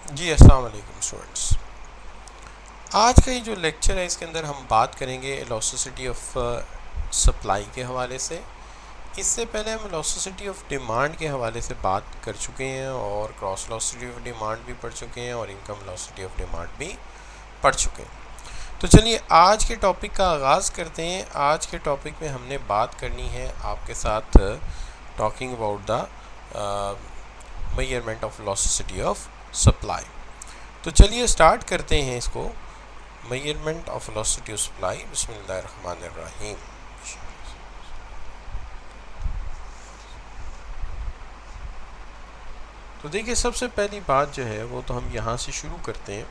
जी अस्सलाम वालेकुम स्टूडेंट्स। आज का ये जो लेक्चर है इसके अंदर हम बात करेंगे इलास्टिसिटी ऑफ सप्लाई के हवाले से। इससे पहले हम इलास्टिसिटी ऑफ डिमांड के हवाले से बात कर चुके हैं और क्रॉस इलास्टिसिटी ऑफ डिमांड भी पढ़ चुके हैं और इनकम इलास्टिसिटी ऑफ डिमांड भी पढ़ चुके हैं। तो चलिए आज के टॉपिक का आगाज़ करते हैं। आज के टॉपिक में हमने बात करनी है आपके साथ talking about the measurement of elasticity of supply. तो चलिए स्टार्ट करते हैं इसको। Measurement of velocity of supply, बिस्मिल्लाहिर्रहमानिर्रहीम। तो देखिए सबसे पहली बात जो है वो तो हम यहाँ से शुरू करते हैं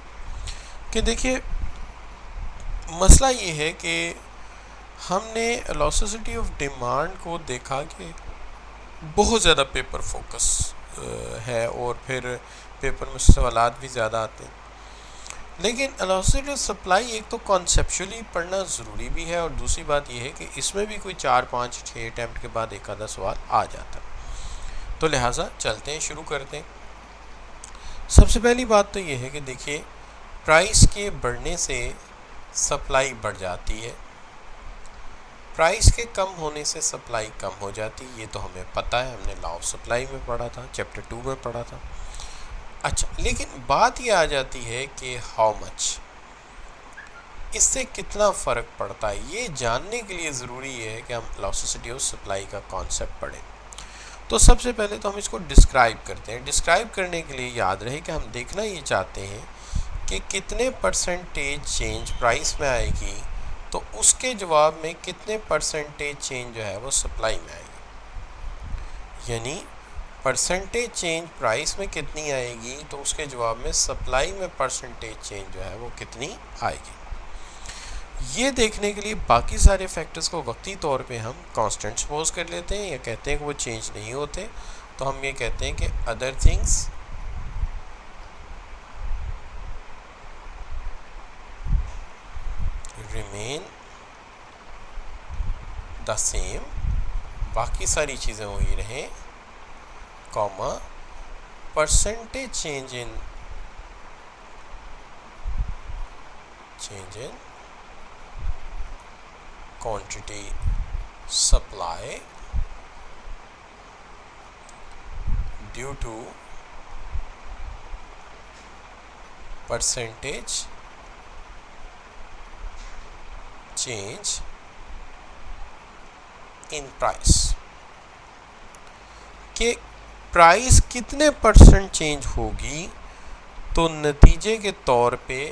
कि देखिए मसला ये है कि हमने वेलोसिटी ऑफ डिमांड को देखा कि बहुत ज़्यादा पेपर फोकस है और फिर पेपर में सवालात भी ज़्यादा आते हैं। लेकिन वेलोसिटी ऑफ सप्लाई एक तो कॉन्सेप्चुअली पढ़ना ज़रूरी भी है और दूसरी बात यह है कि इसमें भी कोई 4 5 6 अटैम्प्ट के बाद एक आधा सवाल आ जाता है। तो लिहाजा चलते हैं, शुरू करते हैं। सबसे पहली बात तो यह है कि देखिए प्राइस के बढ़ने से सप्लाई बढ़ जाती है, प्राइस के कम होने से सप्लाई कम हो जाती है। ये तो हमें पता है, हमने लॉ ऑफ सप्लाई में पढ़ा था, चैप्टर 2 में पढ़ा था। अच्छा, लेकिन बात ये आ जाती है कि हाउ मच, इससे कितना फ़र्क पड़ता है। ये जानने के लिए ज़रूरी है कि हम इलास्टिसिटी ऑफ सप्लाई का कॉन्सेप्ट पढ़ें। तो सबसे पहले तो हम इसको डिस्क्राइब करते हैं। डिस्क्राइब करने के लिए याद रहे कि हम देखना ये चाहते हैं कि कितने परसेंटेज चेंज प्राइस में आएगी, तो उसके जवाब में कितने परसेंटेज चेंज जो है वो सप्लाई में आएगी। यानी परसेंटेज चेंज प्राइस में कितनी आएगी तो उसके जवाब में सप्लाई में परसेंटेज चेंज जो है वो कितनी आएगी। ये देखने के लिए बाकी सारे फैक्टर्स को वक्ती तौर पे हम कांस्टेंट सपोज कर लेते हैं या कहते हैं कि वो चेंज नहीं होते। तो हम ये कहते हैं कि other things remain the same, बाकी सारी चीज़ें वही रहें, comma percentage change in quantity supply due to percentage change in price। कि प्राइस कितने परसेंट चेंज होगी तो नतीजे के तौर पे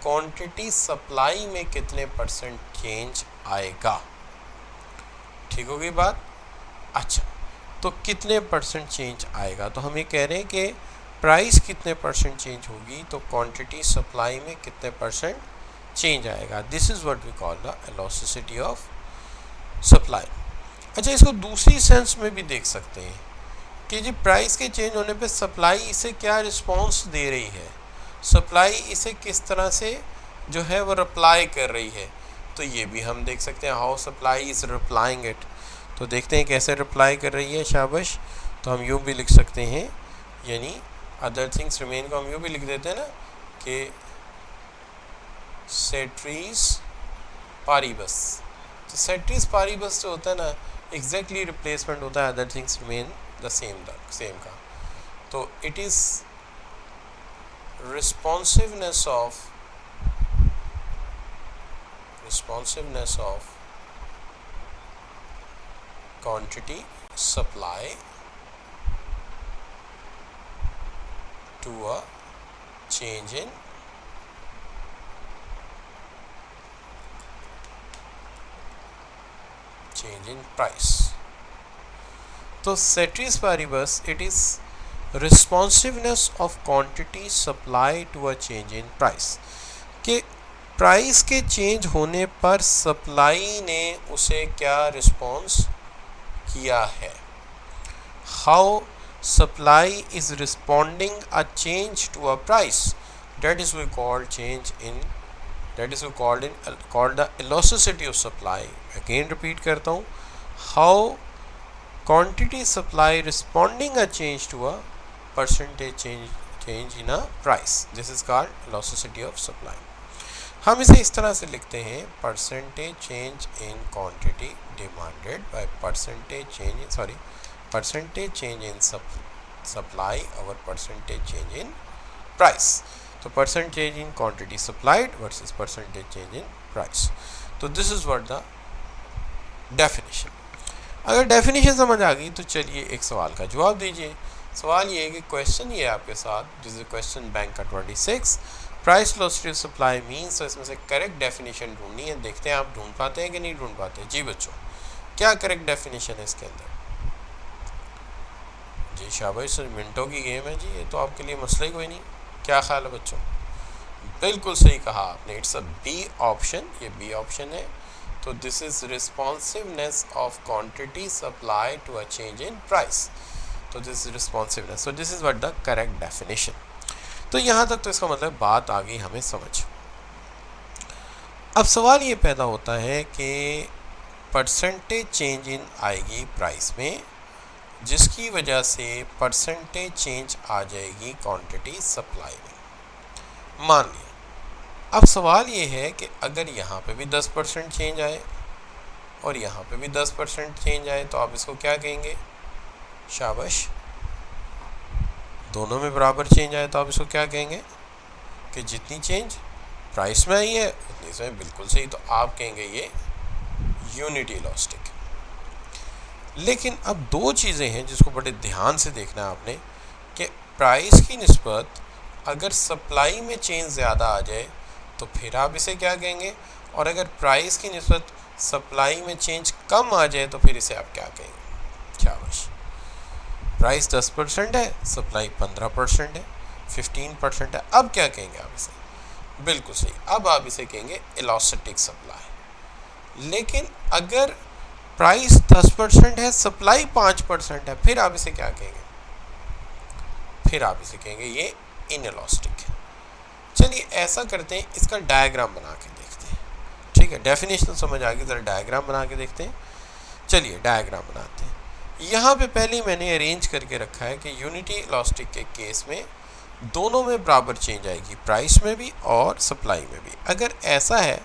क्वांटिटी सप्लाई में कितने परसेंट चेंज आएगा। ठीक होगी बात। अच्छा, तो कितने परसेंट चेंज आएगा, तो हम ये कह रहे हैं कि प्राइस कितने परसेंट चेंज होगी तो क्वांटिटी सप्लाई में कितने परसेंट चेंज आएगा। This is what we call the elasticity of supply. अच्छा, इसको दूसरी सेंस में भी देख सकते हैं कि जी प्राइस के चेंज होने पे सप्लाई इसे क्या रिस्पॉन्स दे रही है, सप्लाई इसे किस तरह से जो है वो रिप्लाई कर रही है। तो ये भी हम देख सकते हैं, how supply is replying it. तो देखते हैं कैसे रिप्लाई कर रही है। शाबाश। तो हम यूँ भी लिख सकते हैं, यानी अदर थिंग्स रिमेन को हम यूँ भी लिख देते हैं ना कि सेट्रीज पारीबस। तो सेट्रीज पारीबस जो होता है ना, एग्जैक्टली रिप्लेसमेंट होता है other things remain the same का। तो it is responsiveness of quantity supply to a change in price। तो ceteris paribus, it is responsiveness of quantity supply to a change in price. कि price के change होने पर supply ने उसे क्या रिस्पॉन्स किया है। How supply is responding a change to a price, that is we called change in, that is we called the elasticity of supply. Again repeat करता हूँ, how quantity supply responding a change to a percentage change change in a price. This is called elasticity of supply. हम इसे इस तरह से लिखते हैं percentage change in quantity demanded by percentage change in supply और परसेंटेज चेंज इन प्राइस. तो percentage in quantity supplied versus percentage change in price. तो this is what the definition. अगर डेफिनेशन समझ आ गई तो चलिए एक सवाल का जवाब दीजिए. सवाल ये है कि क्वेश्चन ये आपके साथ, दिस इज क्वेश्चन बैंक का 26, price velocity of supply means. तो इसमें से करेक्ट डेफिनेशन ढूंढनी है. देखते हैं आप ढूंढ पाते हैं कि नहीं ढूंढ पाते. जी बच्चों, क्या करेक्ट डेफिनेशन है इसके अंदर? जी शाबाश सर, मिनटों की गेम है जी, ये तो आपके लिए मसला ही कोई नहीं. क्या ख्याल है बच्चों? बिल्कुल सही कहा आपने, इट्स अ बी ऑप्शन. ये बी ऑप्शन है. तो this is responsiveness of quantity supply to a change in price. तो this is responsiveness. So this is what the correct definition. तो यहाँ तक तो इसका मतलब बात आ गई हमें समझ. अब सवाल ये पैदा होता है कि परसेंटेज चेंज इन आएगी प्राइस में, जिसकी वजह से परसेंटेज चेंज आ जाएगी क्वांटिटी सप्लाई में. मान लिया. अब सवाल ये है कि अगर यहाँ पे भी 10% चेंज आए और यहाँ पे भी 10% चेंज आए तो आप इसको क्या कहेंगे? शाबाश. दोनों में बराबर चेंज आए तो आप इसको क्या कहेंगे? कि जितनी चेंज प्राइस में आई है उतनी इसमें. बिल्कुल सही. तो आप कहेंगे ये यूनिटी इलास्टिक. लेकिन अब दो चीज़ें हैं जिसको बड़े ध्यान से देखना है आपने, कि प्राइस की निस्बत अगर सप्लाई में चेंज ज़्यादा आ जाए तो फिर आप इसे क्या कहेंगे, और अगर प्राइस की निस्बत सप्लाई में चेंज कम आ जाए तो फिर इसे आप क्या कहेंगे? शाबाश. प्राइस 10% है, सप्लाई 15% है, 15% है. अब क्या कहेंगे आप इसे? बिल्कुल सही. अब आप इसे कहेंगे इलास्टिक सप्लाई. लेकिन अगर प्राइस 10% है, सप्लाई 5% है, फिर आप इसे क्या कहेंगे? फिर आप इसे कहेंगे ये इनइलास्टिक है. चलिए ऐसा करते हैं, इसका डायग्राम बना के देखते हैं. ठीक है, डेफिनेशन समझ आ गई, ज़रा डायग्राम बना के देखते हैं. चलिए डायग्राम बनाते हैं. यहाँ पे पहले मैंने अरेंज करके रखा है कि यूनिटी इलास्टिक के केस में दोनों में बराबर चेंज आएगी, प्राइस में भी और सप्लाई में भी. अगर ऐसा है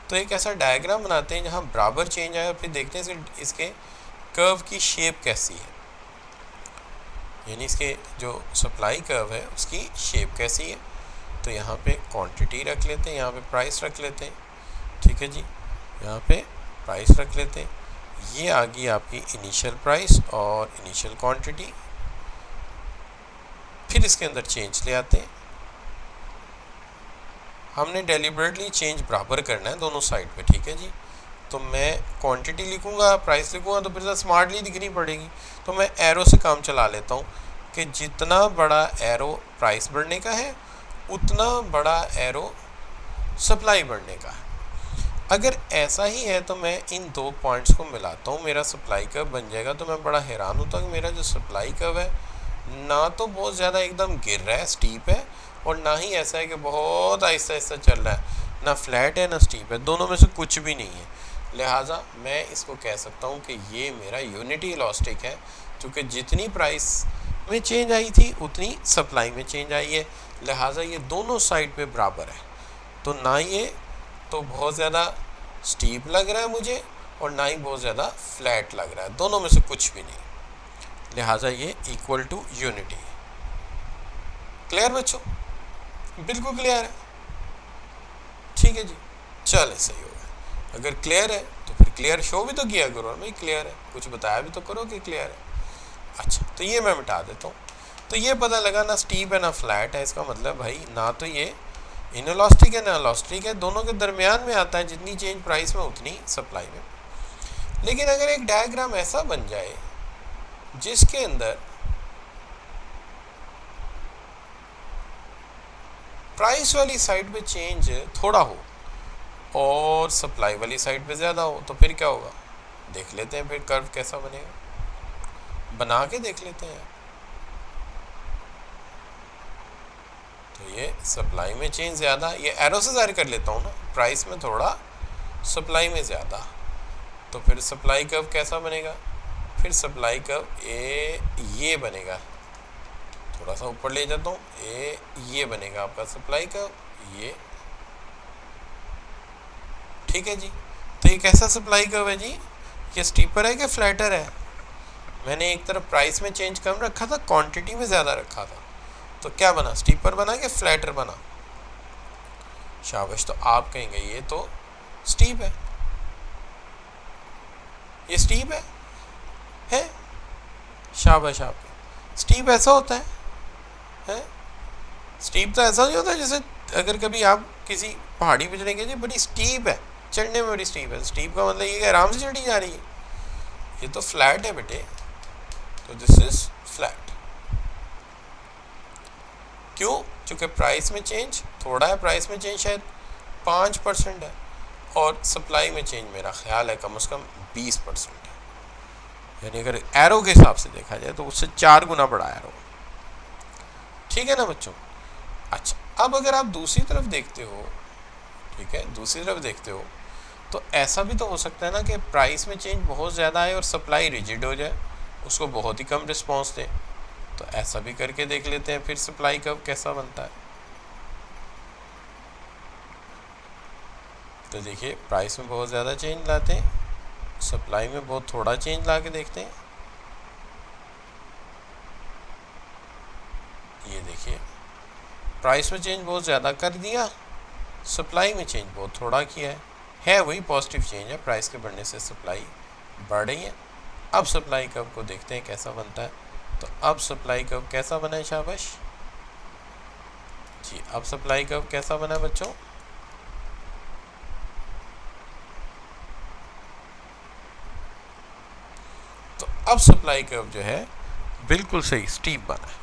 तो एक ऐसा डायग्राम बनाते हैं जहाँ बराबर चेंज आए और फिर देखते हैं इसके कर्व की शेप कैसी है, यानी इसके जो सप्लाई कर्व है उसकी शेप कैसी है. तो यहाँ पे क्वांटिटी रख लेते हैं, यहाँ पे प्राइस रख लेते हैं. ठीक है जी, यहाँ पे प्राइस रख लेते हैं. ये आ गई आपकी इनिशियल प्राइस और इनिशियल क्वांटिटी. फिर इसके अंदर चेंज ले आते हैं. हमने डेलिबरेटली चेंज बराबर करना है दोनों साइड पे. ठीक है जी. तो मैं क्वांटिटी लिखूंगा, प्राइस लिखूंगा तो फिर स्मार्टली दिखनी पड़ेगी. तो मैं एरो से काम चला लेता हूँ कि जितना बड़ा एरो प्राइस बढ़ने का है उतना बड़ा एरो सप्लाई बढ़ने का है. अगर ऐसा ही है तो मैं इन दो पॉइंट्स को मिलाता हूँ, मेरा सप्लाई कर्व बन जाएगा. तो मैं बड़ा हैरान होता कि मेरा जो सप्लाई कर्व है ना तो बहुत ज़्यादा एकदम गिर रहा है, स्टीप है, और ना ही ऐसा है कि बहुत आहिस्ता आहिस्ता चल रहा है. ना फ्लैट है ना स्टीप है, दोनों में से कुछ भी नहीं है. लिहाजा मैं इसको कह सकता हूँ कि ये मेरा यूनिटी इलास्टिक है, क्योंकि जितनी प्राइस में चेंज आई थी उतनी सप्लाई में चेंज आई है. लिहाजा ये दोनों साइड पे बराबर है. तो ना ये तो बहुत ज़्यादा स्टीप लग रहा है मुझे और ना ही बहुत ज़्यादा फ्लैट लग रहा है, दोनों में से कुछ भी नहीं. लिहाजा ये इक्वल टू यूनिटी है. क्लियर बच्चों? बिल्कुल क्लियर है. ठीक है जी, चले सही हो गया. अगर क्लियर है तो फिर क्लियर शो भी तो किया करो भाई, क्लियर है, कुछ बताया भी तो करो कि क्लियर है. अच्छा, तो ये मैं मिटा देता हूँ. तो ये पता लगा ना स्टीप है ना फ्लैट है. इसका मतलब भाई ना तो ये इनइलास्टिक है ना इलास्टिक है, दोनों के दरमियान में आता है. जितनी चेंज प्राइस में उतनी सप्लाई में. लेकिन अगर एक डायग्राम ऐसा बन जाए जिसके अंदर प्राइस वाली साइड पे चेंज थोड़ा हो और सप्लाई वाली साइड पे ज़्यादा हो, तो फिर क्या होगा? देख लेते हैं फिर कर्व कैसा बनेगा, बना के देख लेते हैं. तो ये सप्लाई में चेंज ज़्यादा, ये एरो से ज़ाहिर कर लेता हूँ ना, प्राइस में थोड़ा सप्लाई में ज़्यादा. तो फिर सप्लाई कर्व कैसा बनेगा? फिर सप्लाई कर्व ये बनेगा. थोड़ा सा ऊपर ले जाता हूँ, ये बनेगा आपका सप्लाई कर्व, ये ठीक है जी। तो ये कैसा सप्लाई कर्व है जी, ये स्टीपर है कि फ्लैटर है? मैंने एक तरफ प्राइस में चेंज कम रखा था, क्वांटिटी में ज़्यादा रखा था, तो क्या बना, स्टीपर बना कि फ्लैटर बना? शाबाश। तो आप कहेंगे ये तो स्टीप है, ये स्टीप है? शाबाश आपके। स्टीप ऐसा होता है? स्टीप तो ऐसा नहीं होता जैसे अगर कभी आप किसी पहाड़ी पे चढ़ेंगे जी बड़ी स्टीप है, चढ़ने में बड़ी स्टीप है, स्टीप का मतलब ये कि आराम से चढ़ी जा रही है। ये तो फ्लैट है बेटे, तो दिस इज फ्लैट। क्यों? क्योंकि प्राइस में चेंज थोड़ा है, प्राइस में चेंज शायद 5% है, और सप्लाई में चेंज मेरा ख्याल है कम से कम 20% है। यानी अगर एरो के हिसाब से देखा जाए तो उससे 4 गुना बड़ा एरो। ठीक है ना बच्चों? अच्छा, अब अगर आप दूसरी तरफ देखते हो, ठीक है, दूसरी तरफ देखते हो तो ऐसा भी तो हो सकता है ना कि प्राइस में चेंज बहुत ज़्यादा आए और सप्लाई रिजिड हो जाए, उसको बहुत ही कम रिस्पॉन्स दे। तो ऐसा भी करके देख लेते हैं फिर सप्लाई कर्व कैसा बनता है। तो देखिए, प्राइस में बहुत ज़्यादा चेंज लाते हैं, सप्लाई में बहुत थोड़ा चेंज ला के देखते हैं। ये देखिए, प्राइस में चेंज बहुत ज़्यादा कर दिया, सप्लाई में चेंज बहुत थोड़ा किया है वही पॉजिटिव चेंज है, प्राइस के बढ़ने से सप्लाई बढ़ रही है। अब सप्लाई कर्व को देखते हैं कैसा बनता है। तो अब सप्लाई कर्व कैसा बना है? शाबाश जी। अब सप्लाई कर्व कैसा बना है बच्चों? तो अब सप्लाई कर्व जो है बिल्कुल सही स्टीप बना है।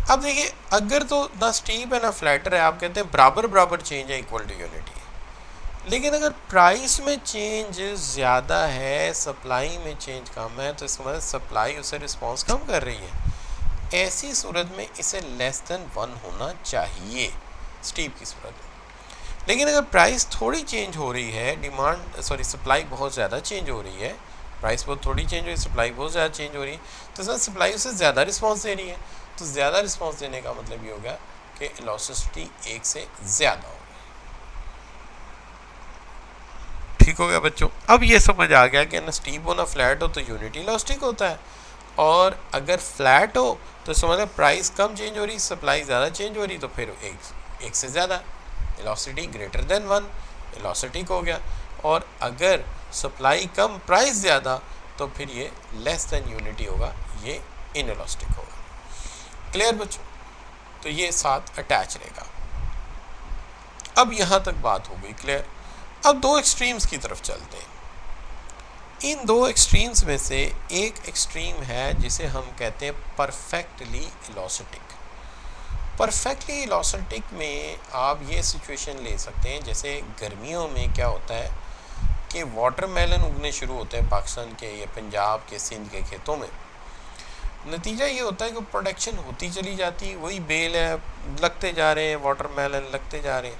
अब देखिए, अगर तो ना स्टीप है ना फ्लैटर है, आप कहते हैं बराबर बराबर चेंज है, इक्वल टू यूनिटी है। लेकिन अगर प्राइस में चेंज ज़्यादा है, सप्लाई में चेंज कम है, तो इसका मतलब सप्लाई उसे रिस्पॉन्स कम कर रही है। ऐसी सूरत में इसे लेस देन 1 होना चाहिए स्टीप की सूरत में। लेकिन अगर प्राइस थोड़ी चेंज हो रही है, सप्लाई बहुत ज़्यादा चेंज हो रही है, प्राइस बहुत थोड़ी चेंज हो रही है, सप्लाई बहुत ज़्यादा चेंज हो रही है, तो इसमें सप्लाई उसे ज़्यादा रिस्पॉन्स दे रही है। तो ज़्यादा रिस्पॉन्स देने का मतलब ये होगा कि इलास्टिसिटी 1 से ज़्यादा होगी। ठीक हो गया बच्चों? अब ये समझ आ गया कि ना स्टीप हो ना फ्लैट हो तो यूनिटी इलास्टिक होता है, और अगर फ्लैट हो तो समझ प्राइस कम चेंज हो रही, सप्लाई ज़्यादा चेंज हो रही, तो फिर एक से ज़्यादा, इलास्टिसिटी ग्रेटर देन 1, इलास्टिक हो गया। और अगर सप्लाई कम प्राइस ज़्यादा तो फिर ये लेस देन यूनिटी होगा, ये इनइलास्टिक होगा। क्लियर बच्चों? तो ये साथ अटैच रहेगा। अब यहाँ तक बात हो गई क्लियर। अब दो एक्सट्रीम्स की तरफ चलते हैं। इन दो एक्सट्रीम्स में से एक एक्सट्रीम है जिसे हम कहते हैं परफेक्टली इलास्टिक। परफेक्टली इलास्टिक में आप ये सिचुएशन ले सकते हैं, जैसे गर्मियों में क्या होता है कि वाटरमेलन उगने शुरू होते हैं पाकिस्तान के या पंजाब के सिंध के खेतों में। नतीजा ये होता है कि प्रोडक्शन होती चली जाती, वही बेल है, लगते जा रहे हैं वाटरमेलन, लगते जा रहे हैं।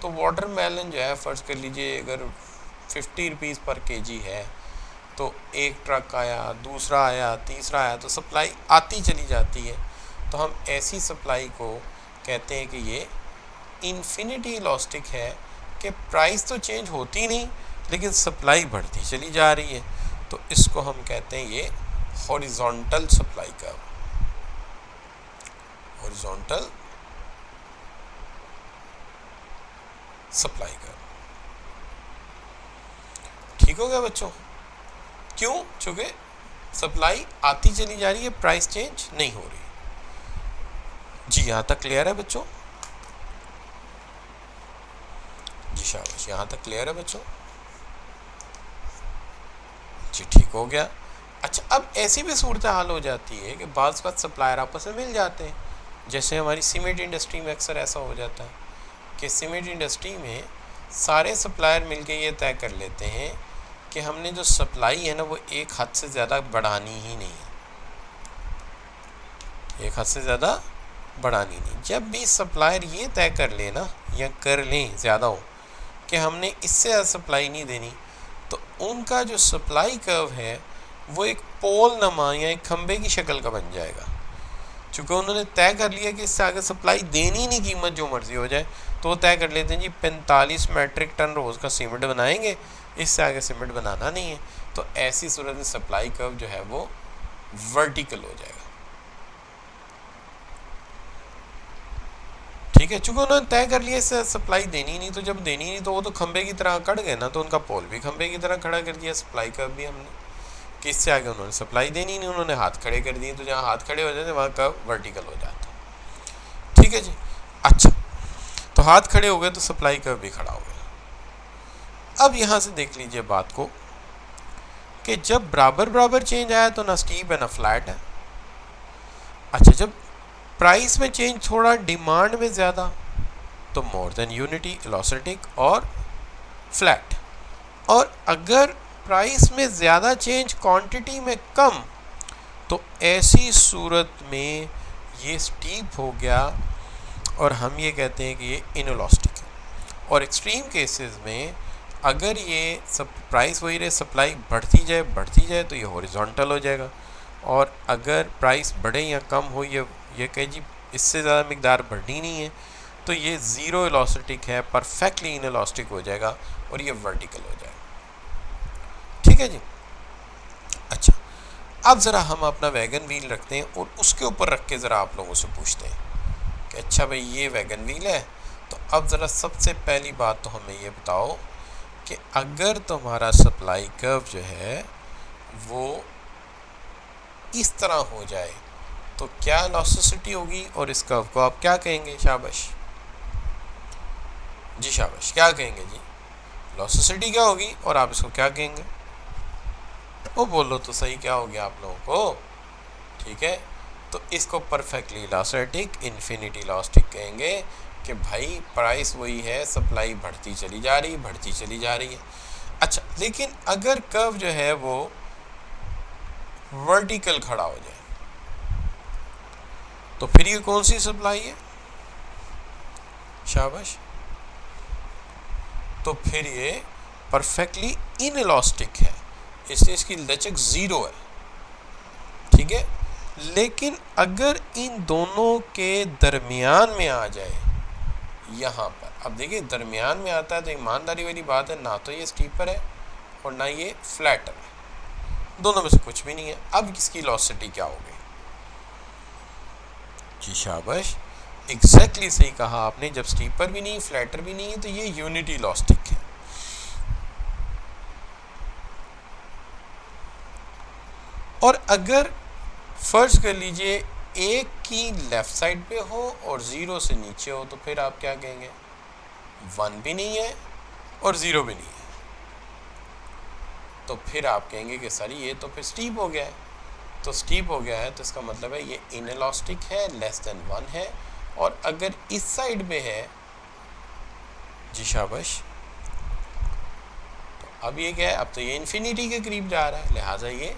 तो वाटरमेलन जो है, फ़र्ज़ कर लीजिए अगर 50 रुपीज़ पर केजी है, तो एक ट्रक आया, दूसरा आया, तीसरा आया, तो सप्लाई आती चली जाती है। तो हम ऐसी सप्लाई को कहते हैं कि ये इन्फिनिटी इलास्टिक है, कि प्राइस तो चेंज होती नहीं लेकिन सप्लाई बढ़ती चली जा रही है। तो इसको हम कहते हैं ये horizontal supply curve, horizontal supply curve. ठीक हो गया बच्चों? क्यों? क्योंकि सप्लाई आती चली जा रही है, प्राइस चेंज नहीं हो रही। जी, यहाँ तक क्लियर है बच्चों? जी शाबाश, यहाँ तक क्लियर है बच्चों? जी ठीक हो गया। अच्छा, अब ऐसी भी सूरत हाल हो जाती है कि बाज़ वक़्त सप्लायर आपस में मिल जाते हैं, जैसे हमारी सीमेंट इंडस्ट्री में अक्सर ऐसा हो जाता है कि सीमेंट इंडस्ट्री में सारे सप्लायर मिलके ये तय कर लेते हैं कि हमने जो सप्लाई है ना वो एक हद से ज़्यादा बढ़ानी ही नहीं है, एक हद से ज़्यादा बढ़ानी नहीं। जब भी सप्लायर ये तय कर लेना या कर लें ज़्यादा हो कि हमने इससे ज़्यादा सप्लाई नहीं देनी, तो उनका जो सप्लाई कर्व है वो एक पोल नमा या एक खंबे की शक्ल का बन जाएगा। चूँकि उन्होंने तय कर लिया कि इससे आगे सप्लाई देनी नहीं, कीमत जो मर्जी हो जाए, तो वो तय कर लेते हैं जी 45 मैट्रिक टन रोज़ का सीमेंट बनाएंगे, इससे आगे सीमेंट बनाना नहीं है। तो ऐसी सूरत में सप्लाई कर्व जो है वो वर्टिकल हो जाएगा। ठीक है, चूंकि उन्होंने तय कर लिया इससे सप्लाई देनी नहीं, तो जब देनी नहीं तो वो तो खंबे की तरह कट गए ना, तो उनका पोल भी खंबे की तरह खड़ा कर दिया, सप्लाई कर्व भी हमने, कि इससे आगे उन्होंने सप्लाई देनी नहीं, उन्होंने हाथ खड़े कर दिए, तो जहाँ हाथ खड़े हो जाते वहाँ कर्व वर्टिकल हो जाता। ठीक है जी। अच्छा, तो हाथ खड़े हो गए तो सप्लाई कर्व भी खड़ा हो गया। अब यहाँ से देख लीजिए बात को कि जब बराबर बराबर चेंज आया तो ना स्टीप है ना फ्लैट है। अच्छा, जब प्राइस में चेंज थोड़ा डिमांड में ज़्यादा तो मोर देन यूनिटी, इलास्टिक और फ्लैट। और अगर प्राइस में ज़्यादा चेंज क्वांटिटी में कम, तो ऐसी सूरत में ये स्टीप हो गया और हम ये कहते हैं कि ये इनइलास्टिक है। और एक्सट्रीम केसेस में अगर ये सब प्राइस वही रहे, सप्लाई बढ़ती जाए तो ये हॉरिजॉन्टल हो जाएगा। और अगर प्राइस बढ़े या कम हो, ये कहे जी इससे ज़्यादा मिकदार बढ़नी नहीं है, तो ये ज़ीरो इलास्टिक है, परफेक्टली इनइलास्टिक हो जाएगा और ये वर्टिकल हो जाएगा। ठीक है जी। अच्छा, अब ज़रा हम अपना वैगन व्हील रखते हैं और उसके ऊपर रख के ज़रा आप लोगों से पूछते हैं कि अच्छा भाई ये वैगन व्हील है, तो अब ज़रा सबसे पहली बात तो हमें ये बताओ कि अगर तुम्हारा सप्लाई कर्व जो है वो इस तरह हो जाए तो क्या इलास्टिसिटी होगी और इस कर्व को आप क्या कहेंगे? शाबाश जी, शाबाश, क्या कहेंगे जी? इलास्टिसिटी क्या होगी और आप इसको क्या कहेंगे? वो बोलो तो सही, क्या हो गया आप लोगों को? ठीक है, तो इसको परफेक्टली इलास्टिक, इन्फिनिटी इलास्टिक कहेंगे कि भाई प्राइस वही है, सप्लाई बढ़ती चली जा रही है। अच्छा, लेकिन अगर कर्व जो है वो वर्टिकल खड़ा हो जाए तो फिर ये कौन सी सप्लाई है? शाबाश, तो फिर ये परफेक्टली इनइलास्टिक है, इसलिए इसकी लचक ज़ीरो है। ठीक है, लेकिन अगर इन दोनों के दरमियान में आ जाए, यहाँ पर अब देखिए दरमियान में आता है तो ईमानदारी वाली बात है, ना तो ये स्टीपर है और ना ये फ्लैटर है, दोनों में से कुछ भी नहीं है। अब इसकी इलास्टिसिटी क्या होगी? जी शाबाश, एग्जैक्टली सही कहा आपने, जब स्टीपर भी नहीं फ्लैटर भी नहीं है तो ये यूनिटी इलास्टिक है। और अगर फर्ज कर लीजिए एक की लेफ्ट साइड पे हो और ज़ीरो से नीचे हो, तो फिर आप क्या कहेंगे? 1 भी नहीं है और 0 भी नहीं है, तो फिर आप कहेंगे कि सर ये तो फिर स्टीप हो गया है। तो स्टीप हो गया है तो इसका मतलब है ये इनइलास्टिक है, लेस देन 1 है। और अगर इस साइड में है, जी शाबाश, तो अब ये क्या है? अब तो ये इन्फिनिटी के करीब जा रहा है, लिहाजा ये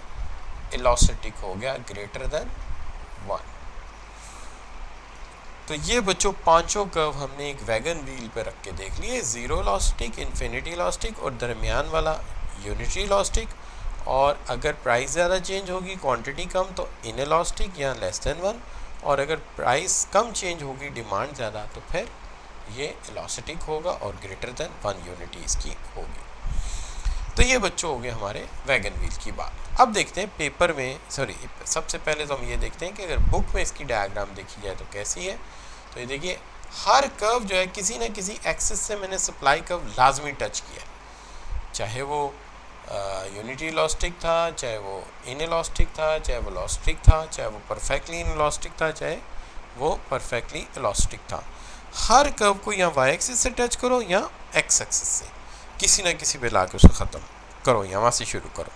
इलास्टिक हो गया ग्रेटर देन 1। तो ये बच्चों पांचों कर्व हमने एक वैगन व्हील पे रख के देख लिए, ज़ीरो इलास्टिक, इन्फिनिटी इलास्टिक और दरमियान वाला यूनिटी इलास्टिक। और अगर प्राइस ज़्यादा चेंज होगी, क्वांटिटी कम, तो इनइलास्टिक या लेस देन 1। और अगर प्राइस कम चेंज होगी, डिमांड ज़्यादा, तो फिर ये इलास्टिक होगा और ग्रेटर देन 1 यूनिटी इसकी होगी। तो ये बच्चों हो गए हमारे वैगन व्हील की बात। अब देखते हैं पेपर में, सबसे पहले तो हम ये देखते हैं कि अगर बुक में इसकी डायग्राम देखी जाए तो कैसी है। तो ये देखिए, हर कर्व जो है किसी ना किसी एक्सिस से मैंने सप्लाई कर्व लाजमी टच किया, चाहे वो यूनिटी इलास्टिक था, चाहे वो इनइलास्टिक था, चाहे वो इलास्टिक था, चाहे वो परफेक्टली इनइलास्टिक था, चाहे वो परफेक्टली इलास्टिक था। हर कर्व को या वाई एक्सिस से टच करो या एक्स एक्सिस से, किसी ना किसी पे ला के उसे ख़त्म करो या वहाँ से शुरू करो।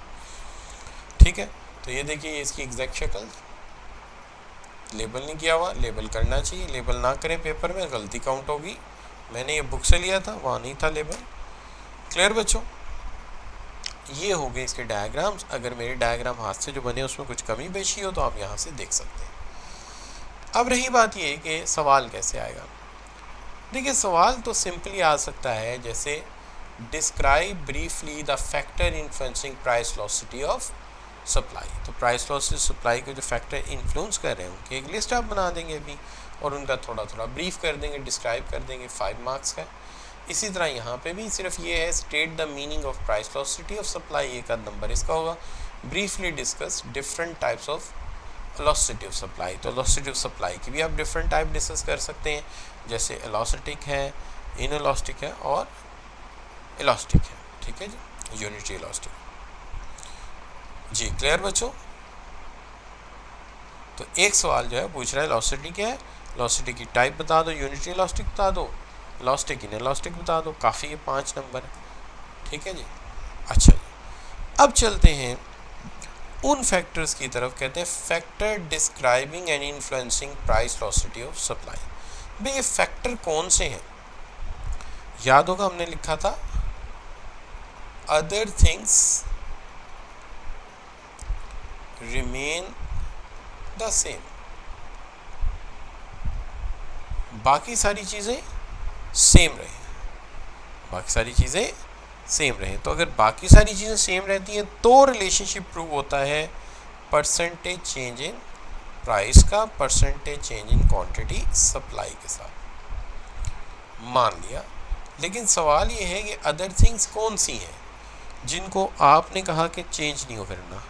ठीक है, तो ये देखिए इसकी एग्जैक्ट शक्ल, लेबल नहीं किया हुआ, लेबल करना चाहिए, लेबल ना करें पेपर में गलती काउंट होगी। मैंने ये बुक से लिया था, वहाँ नहीं था लेबल। क्लियर बच्चों? ये हो गए इसके डायग्राम्स। अगर मेरे डायग्राम हाथ से जो बने उसमें कुछ कमी पेशी हो तो आप यहाँ से देख सकते हैं। अब रही बात ये कि सवाल कैसे आएगा। देखिए सवाल तो सिंपली आ सकता है जैसे describe briefly the factor influencing price velocity of supply. तो प्राइस लॉसेस सप्लाई के जो फैक्टर इन्फ्लुएंस कर रहे हैं उनकी एक लिस्ट आप बना देंगे अभी, और उनका थोड़ा थोड़ा ब्रीफ कर देंगे, डिस्क्राइब कर देंगे, 5 मार्क्स का। इसी तरह यहाँ पे भी सिर्फ ये है, state the meaning of price लॉसिटी of supply, एक आध नंबर इसका होगा। Briefly discuss different types of velocity of supply. तो वेलोसिटी ऑफ सप्लाई की भी आप डिफरेंट टाइप डिस्कस कर सकते हैं, जैसे एलास्टिक है, इनएलास्टिक है और इलास्टिक है। ठीक है जी, यूनिटी इलास्टिक। जी क्लियर बच्चों? तो एक सवाल जो है पूछ रहा है वेलोसिटी क्या है, वेलोसिटी की टाइप बता दो, यूनिटी इलास्टिक बता दो, इलास्टिक इनएलास्टिक बता दो। काफ़ी है, 5 नंबर है। ठीक है जी। अच्छा जी, अब चलते हैं उन फैक्टर्स की तरफ, कहते हैं factor describing and influencing price velocity of supply. भाई ये फैक्टर कौन से हैं? याद होगा हमने लिखा था other things remain the same, बाकी सारी चीज़ें सेम रहे, बाकी सारी चीज़ें सेम रहे। तो अगर बाकी सारी चीज़ें सेम रहती हैं तो रिलेशनशिप प्रूव होता है परसेंटेज चेंज इन प्राइस का percentage change in quantity supply के साथ। मान लिया, लेकिन सवाल ये है कि अदर थिंग्स कौन सी हैं जिनको आपने कहा कि चेंज नहीं हो करना?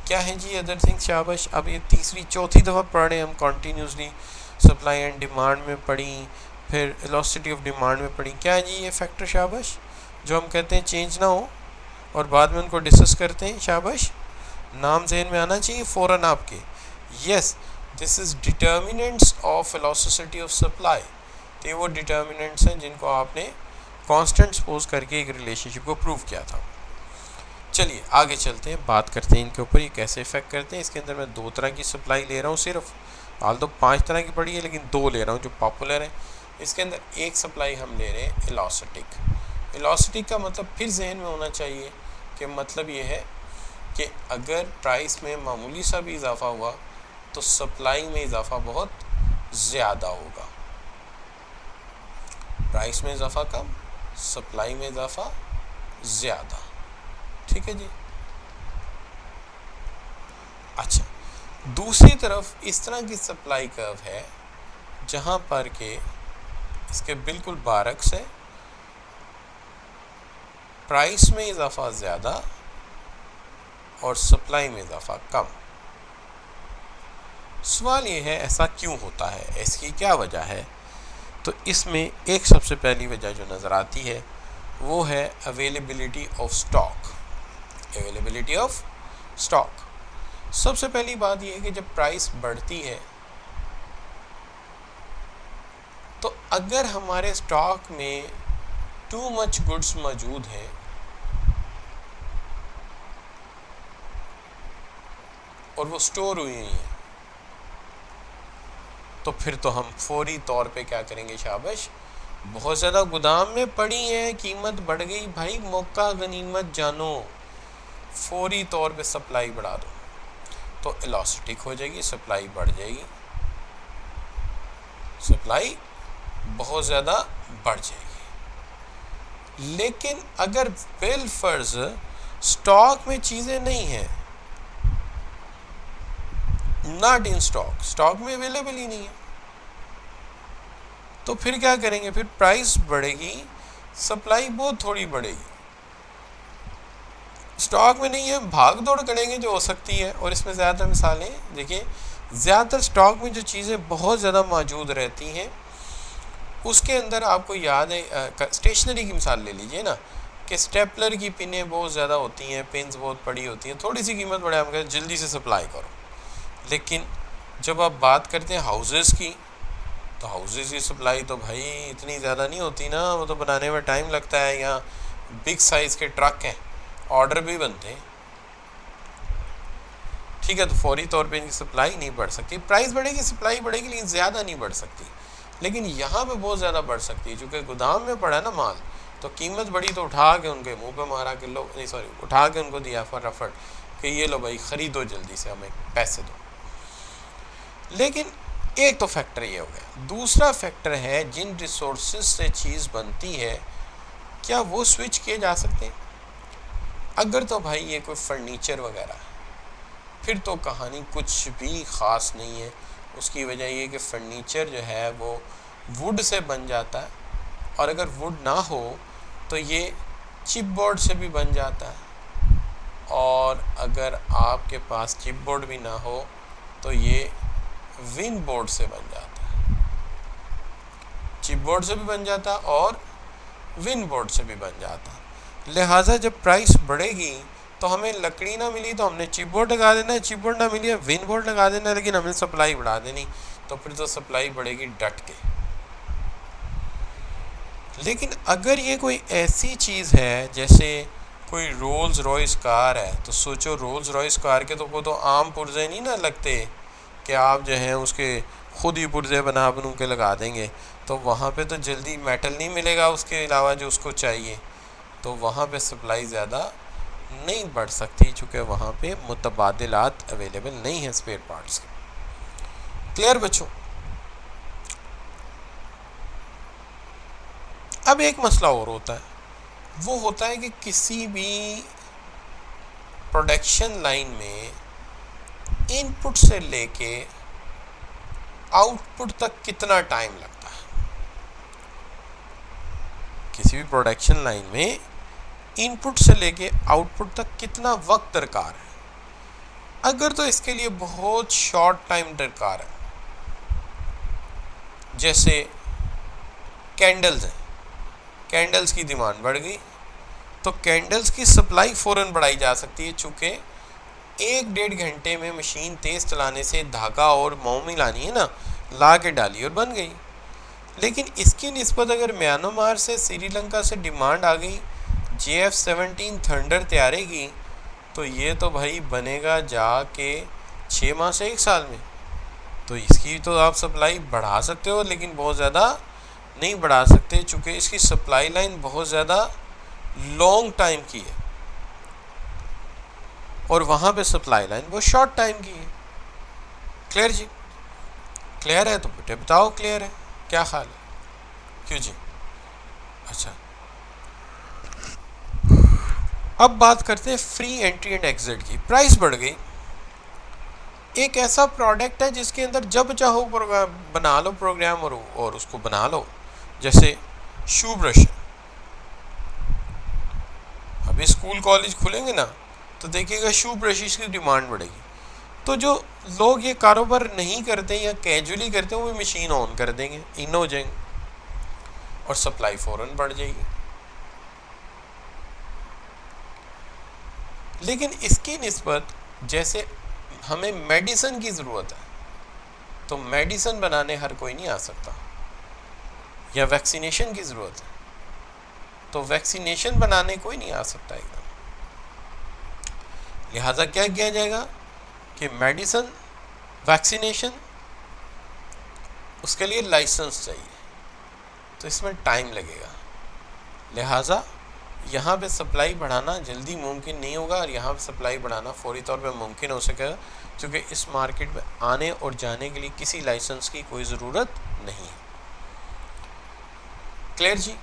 क्या है जी अदर थिंग्स? शाबाश। अब ये तीसरी चौथी दफ़ा पढ़े हम कॉन्टीन्यूसली, सप्लाई एंड डिमांड में पढ़ी, फिर वेलोसिटी ऑफ डिमांड में पढ़ी। क्या है जी ये फैक्टर? शाबाश। जो हम कहते हैं चेंज ना हो और बाद में उनको डिस्कस करते हैं। शाबाश, नाम जहन में आना चाहिए फ़ौरन आपके। Yes, this is determinants of velocity of supply. तो ये वो डिटर्मिनेंट्स हैं जिनको आपने कांस्टेंट सपोज करके एक रिलेशनशिप को प्रूव किया था। चलिए आगे चलते हैं, बात करते हैं इनके ऊपर ये कैसे इफेक्ट करते हैं। इसके अंदर मैं 2 तरह की सप्लाई ले रहा हूँ सिर्फ, हाल तो 5 तरह की पड़ी है लेकिन 2 ले रहा हूँ जो पॉपुलर है। इसके अंदर एक सप्लाई हम ले रहे हैं इलास्टिक। इलास्टिक का मतलब फिर जहन में होना चाहिए कि मतलब ये है कि अगर प्राइस में मामूली सा भी इजाफा हुआ तो सप्लाई में इजाफा बहुत ज़्यादा होगा। प्राइस में इजाफा कम, सप्लाई में इजाफा ज़्यादा। ठीक है जी। अच्छा, दूसरी तरफ इस तरह की सप्लाई कर्व है जहाँ पर के इसके बिल्कुल बारक्स है, प्राइस में इजाफा ज़्यादा और सप्लाई में इजाफा कम। सवाल ये है ऐसा क्यों होता है, इसकी क्या वजह है? तो इसमें एक सबसे पहली वजह जो नज़र आती है वो है availability of stock. Availability of stock. सबसे पहली बात यह है कि जब प्राइस बढ़ती है तो अगर हमारे स्टॉक में टू मच गुड्स मौजूद हैं और वो स्टोर हुई हैं तो फिर तो हम फौरी तौर पे क्या करेंगे? शाबाश, बहुत ज़्यादा गोदाम में पड़ी है, कीमत बढ़ गई, भाई मौका गनीमत जानो, फौरी तौर पे सप्लाई बढ़ा दो तो इलास्टिक हो जाएगी, सप्लाई बढ़ जाएगी, सप्लाई बहुत ज़्यादा बढ़ जाएगी। लेकिन अगर बिल फर्ज स्टॉक में चीज़ें नहीं हैं, नॉट इन स्टॉक, स्टॉक में अवेलेबल ही नहीं है, तो फिर क्या करेंगे? फिर प्राइस बढ़ेगी, सप्लाई बहुत थोड़ी बढ़ेगी। स्टॉक में नहीं है, भाग दौड़ करेंगे जो हो सकती है। और इसमें ज़्यादातर मिसालें देखिए, ज़्यादातर स्टॉक में जो चीज़ें बहुत ज़्यादा मौजूद रहती हैं उसके अंदर आपको याद है, स्टेशनरी की मिसाल ले लीजिए ना, कि स्टेपलर की पिनें बहुत ज़्यादा होती हैं, पेन्स बहुत बड़ी होती हैं, थोड़ी सी कीमत बढ़े, हम कहते हैं जल्दी से सप्लाई करो। लेकिन जब आप बात करते हैं हाउसेस की, तो हाउसेस की सप्लाई तो भाई इतनी ज़्यादा नहीं होती ना, वो तो बनाने में टाइम लगता है। यहाँ बिग साइज़ के ट्रक हैं, ऑर्डर भी बनते हैं। ठीक है, तो फौरी तौर पे इनकी सप्लाई नहीं बढ़ सकती। प्राइस बढ़ेगी, सप्लाई बढ़ेगी, लेकिन ज़्यादा नहीं बढ़ सकती। लेकिन यहाँ पे बहुत ज़्यादा बढ़ सकती है, क्योंकि गोदाम में पड़ा है ना माल, तो कीमत बढ़ी तो उठा के उनके मुंह पे मारा कि लो, नहीं सॉरी, उठा के उनको दिया फटाफट कि ये लो भाई ख़रीदो, जल्दी से हमें पैसे दो। लेकिन एक तो फैक्टर ये हो गया। दूसरा फैक्टर है जिन रिसोर्सेज से चीज़ बनती है क्या वो स्विच किए जा सकते हैं? अगर तो भाई ये कोई फर्नीचर वगैरह, फिर तो कहानी कुछ भी ख़ास नहीं है। उसकी वजह ये कि फर्नीचर जो है वो वुड से बन जाता है, और अगर वुड ना हो तो ये चिपबोर्ड से भी बन जाता है, और अगर आपके पास चिपबोर्ड भी ना हो तो ये विन बोर्ड से बन जाता है। चिपबोर्ड से भी बन जाता है और विन बोर्ड से भी बन जाता है। लिहाजा जब प्राइस बढ़ेगी तो हमें लकड़ी ना मिली तो हमने चिपबोर्ड लगा देना है, चिपबोर्ड ना मिली है विन बोर्ड लगा देना है, लेकिन हमें सप्लाई बढ़ा देनी, तो फिर तो सप्लाई बढ़ेगी डट के। लेकिन अगर ये कोई ऐसी चीज़ है जैसे कोई रोल्स रॉयस कार है, तो सोचो रोल्स रॉयस कार के तो वो तो आम पुर्जे नहीं ना लगते कि आप जो हैं उसके खुद ही पुर्जे बनू के लगा देंगे, तो वहाँ पे तो जल्दी मेटल नहीं मिलेगा उसके अलावा जो उसको चाहिए, तो वहाँ पे सप्लाई ज़्यादा नहीं बढ़ सकती, चूँकि वहाँ पे मुतबादिलात अवेलेबल नहीं है स्पेयर पार्ट्स के। क्लियर बच्चों? अब एक मसला और होता है, वो होता है कि किसी भी प्रोडक्शन लाइन में इनपुट से लेके आउटपुट तक कितना टाइम लगता है। किसी भी प्रोडक्शन लाइन में इनपुट से लेके आउटपुट तक कितना वक्त दरकार है। अगर तो इसके लिए बहुत शॉर्ट टाइम दरकार है, जैसे कैंडल्स हैं, कैंडल्स की डिमांड बढ़ गई तो कैंडल्स की सप्लाई फ़ौरन बढ़ाई जा सकती है, चूँकि 1-1.5 घंटे में मशीन तेज़ चलाने से धागा और मोम मिलानी है ना, ला के डाली और बन गई। लेकिन इसकी निस्बत अगर म्यांमार से श्रीलंका से डिमांड आ गई JF-17 थंडर तैयारी की, तो ये तो भाई बनेगा जाके 6 माह से 1 साल में। तो इसकी तो आप सप्लाई बढ़ा सकते हो, लेकिन बहुत ज़्यादा नहीं बढ़ा सकते, चूँकि इसकी सप्लाई लाइन बहुत ज़्यादा लॉन्ग टाइम की है और वहाँ पे सप्लाई लाइन बहुत शॉर्ट टाइम की है। क्लियर जी? क्लियर है तो बेटे बताओ क्लियर है, क्या ख्याल है? क्यों जी? अच्छा, अब बात करते हैं फ्री एंट्री एंड एग्जिट की। प्राइस बढ़ गई, एक ऐसा प्रोडक्ट है जिसके अंदर जब चाहो प्रोग्राम बना लो, प्रोग्राम और उसको बना लो। जैसे शू ब्रश है, अभी स्कूल कॉलेज खुलेंगे ना तो देखिएगा शू ब्रशेस की डिमांड बढ़ेगी, तो जो लोग ये कारोबार नहीं करते या कैजुअली करते हैं वो मशीन ऑन कर देंगे, इन हो जाएंगे और सप्लाई फ़ौरन बढ़ जाएगी। लेकिन इसकी निस्बत जैसे हमें मेडिसिन की ज़रूरत है, तो मेडिसिन बनाने हर कोई नहीं आ सकता, या वैक्सीनेशन की ज़रूरत है तो वैक्सीनेशन बनाने कोई नहीं आ सकता एकदम। लिहाजा क्या किया जाएगा कि मेडिसिन, वैक्सीनेशन, उसके लिए लाइसेंस चाहिए, तो इसमें टाइम लगेगा। लिहाजा यहाँ पे सप्लाई बढ़ाना जल्दी मुमकिन नहीं होगा, और यहाँ पे सप्लाई बढ़ाना फौरी तौर पे मुमकिन हो सकेगा, क्योंकि इस मार्केट में आने और जाने के लिए किसी लाइसेंस की कोई ज़रूरत नहीं है। क्लियर जी?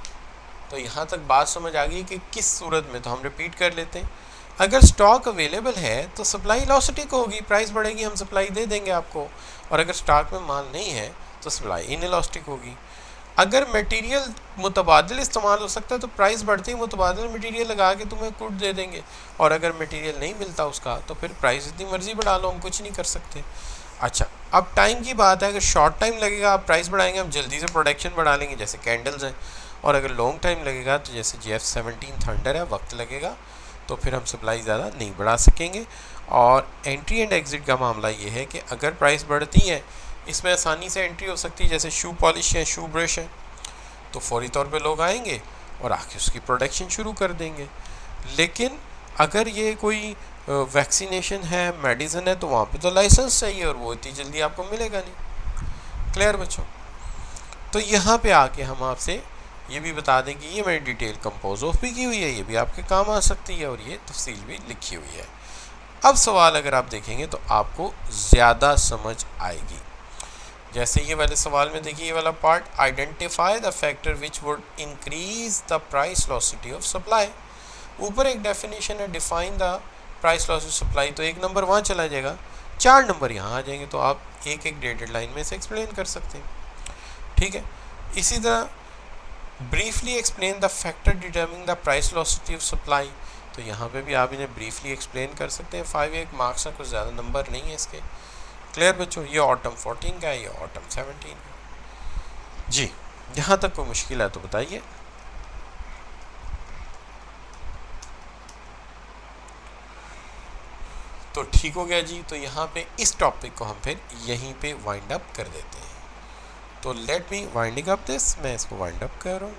तो यहाँ तक बात समझ आ गई कि किस सूरत में, तो हम रिपीट कर लेते हैं। अगर स्टॉक अवेलेबल है तो सप्लाई इलास्टिक होगी, प्राइस बढ़ेगी, हम सप्लाई दे देंगे आपको, और अगर स्टॉक में माल नहीं है तो सप्लाई इनइलास्टिक होगी। अगर मटेरियल मुतबादिल इस्तेमाल हो सकता है तो प्राइस बढ़ती है, मुतबादिल मटेरियल लगा के तुम्हें कुट दे देंगे, और अगर मटेरियल नहीं मिलता उसका तो फिर प्राइस इतनी मर्जी बढ़ा लो, हम कुछ नहीं कर सकते। अच्छा, अब टाइम की बात है, अगर शॉर्ट टाइम लगेगा आप प्राइस बढ़ाएंगे, हम जल्दी से प्रोडक्शन बढ़ा लेंगे जैसे कैंडल्स हैं, और अगर लॉन्ग टाइम लगेगा तो जैसे JF-17 थंडर है, वक्त लगेगा, तो फिर हम सप्लाई ज़्यादा नहीं बढ़ा सकेंगे। और एंट्री एंड एग्ज़िट का मामला ये है कि अगर प्राइस बढ़ती है इसमें आसानी से एंट्री हो सकती है, जैसे शू पॉलिश है, शू ब्रश है, तो फौरी तौर पे लोग आएंगे और आके उसकी प्रोडक्शन शुरू कर देंगे। लेकिन अगर ये कोई वैक्सीनेशन है, मेडिसिन है, तो वहाँ पे तो लाइसेंस चाहिए और वो इतनी जल्दी आपको मिलेगा नहीं। क्लियर बच्चों? तो यहाँ पे आके हम आपसे ये भी बता दें कि ये मैंने डिटेल कंपोज ऑफ भी की हुई है, ये भी आपके काम आ सकती है, और ये तफसील भी लिखी हुई है। अब सवाल अगर आप देखेंगे तो आपको ज़्यादा समझ आएगी। जैसे ये वाले सवाल में देखिए, ये वाला part, identify the factor which would increase the price velocity of supply. ऊपर एक डेफिनेशन है, define the price loss of supply, तो एक नंबर वहाँ चला जाएगा, 4 नंबर यहाँ आ जाएंगे, तो आप एक एक डेटेड लाइन में से एक्सप्लेन कर सकते हैं। ठीक है, इसी तरह briefly explain the factor डिटर्मिंग the price लॉसिटी of supply, तो यहाँ पे भी आप इन्हें ब्रीफली एक्सप्लेन कर सकते हैं। 5 मार्क्स का कुछ ज़्यादा नंबर नहीं है इसके। क्लियर बच्चों, ये ऑटम 14 का है, ये ऑटम 17 का। जी, यहाँ तक कोई मुश्किल है तो बताइए। तो ठीक हो गया जी, तो यहाँ पे इस टॉपिक को हम फिर यहीं पे वाइंड अप कर देते हैं। तो let me winding up this, मैं इसको वाइंड अप कर रहा हूँ।